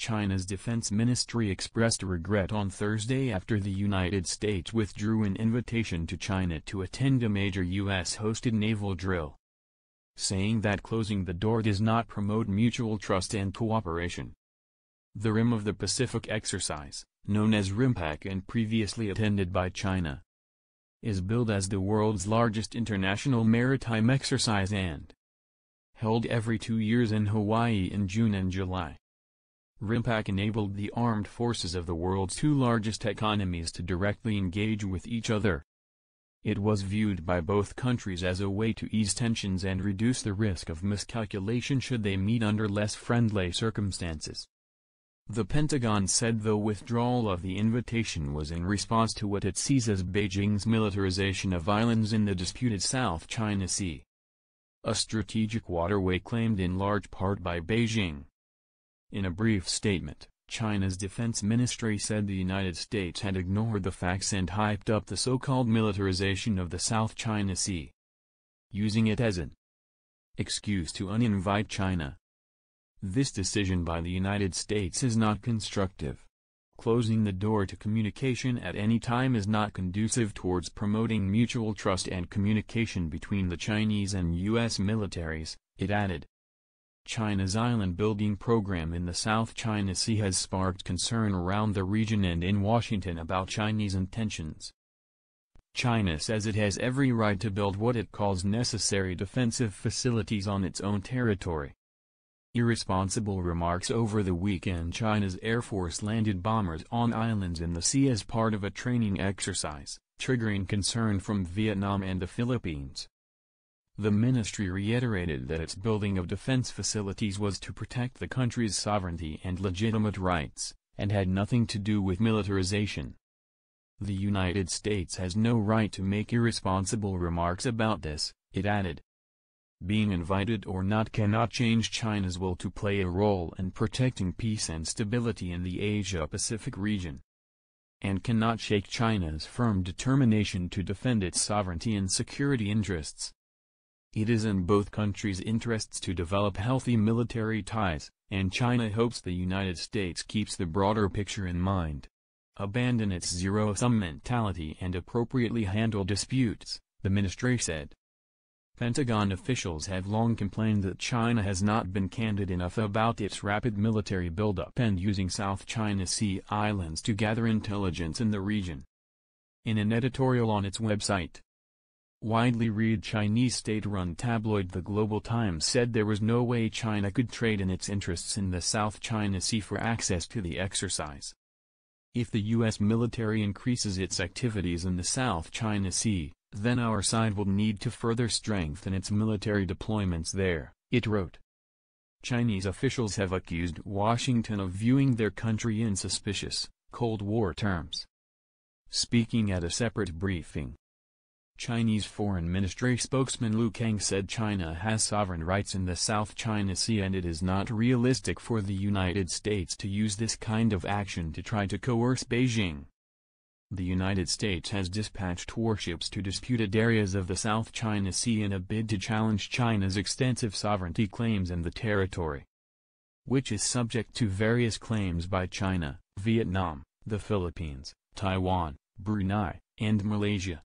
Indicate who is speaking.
Speaker 1: China's defense ministry expressed regret on Thursday after the United States withdrew an invitation to China to attend a major U.S.-hosted naval drill, saying that closing the door does not promote mutual trust and cooperation. The Rim of the Pacific exercise, known as RIMPAC and previously attended by China, is billed as the world's largest international maritime exercise and held every 2 years in Hawaii in June and July. RIMPAC enabled the armed forces of the world's 2 largest economies to directly engage with each other. It was viewed by both countries as a way to ease tensions and reduce the risk of miscalculation should they meet under less friendly circumstances. The Pentagon said the withdrawal of the invitation was in response to what it sees as Beijing's militarization of islands in the disputed South China Sea, a strategic waterway claimed in large part by Beijing. In a brief statement, China's defense ministry said the United States had ignored the facts and hyped up the so-called militarization of the South China Sea, using it as an excuse to uninvite China. This decision by the United States is not constructive. Closing the door to communication at any time is not conducive towards promoting mutual trust and communication between the Chinese and U.S. militaries, it added. China's island-building program in the South China Sea has sparked concern around the region and in Washington about Chinese intentions. China says it has every right to build what it calls necessary defensive facilities on its own territory. Irresponsible remarks over the weekend. China's Air Force landed bombers on islands in the sea as part of a training exercise, triggering concern from Vietnam and the Philippines. The ministry reiterated that its building of defense facilities was to protect the country's sovereignty and legitimate rights, and had nothing to do with militarization. The United States has no right to make irresponsible remarks about this, it added. Being invited or not cannot change China's will to play a role in protecting peace and stability in the Asia-Pacific region, and cannot shake China's firm determination to defend its sovereignty and security interests. It is in both countries' interests to develop healthy military ties, and China hopes the United States keeps the broader picture in mind. Abandon its zero-sum mentality and appropriately handle disputes, the ministry said. Pentagon officials have long complained that China has not been candid enough about its rapid military buildup and using South China Sea islands to gather intelligence in the region. In an editorial on its website, widely read Chinese state-run tabloid The Global Times said there was no way China could trade in its interests in the South China Sea for access to the exercise. If the U.S. military increases its activities in the South China Sea, then our side will need to further strengthen its military deployments there, it wrote. Chinese officials have accused Washington of viewing their country in suspicious, Cold War terms. Speaking at a separate briefing, Chinese Foreign Ministry spokesman Lu Kang said China has sovereign rights in the South China Sea and it is not realistic for the United States to use this kind of action to try to coerce Beijing. The United States has dispatched warships to disputed areas of the South China Sea in a bid to challenge China's extensive sovereignty claims in the territory, which is subject to various claims by China, Vietnam, the Philippines, Taiwan, Brunei, and Malaysia.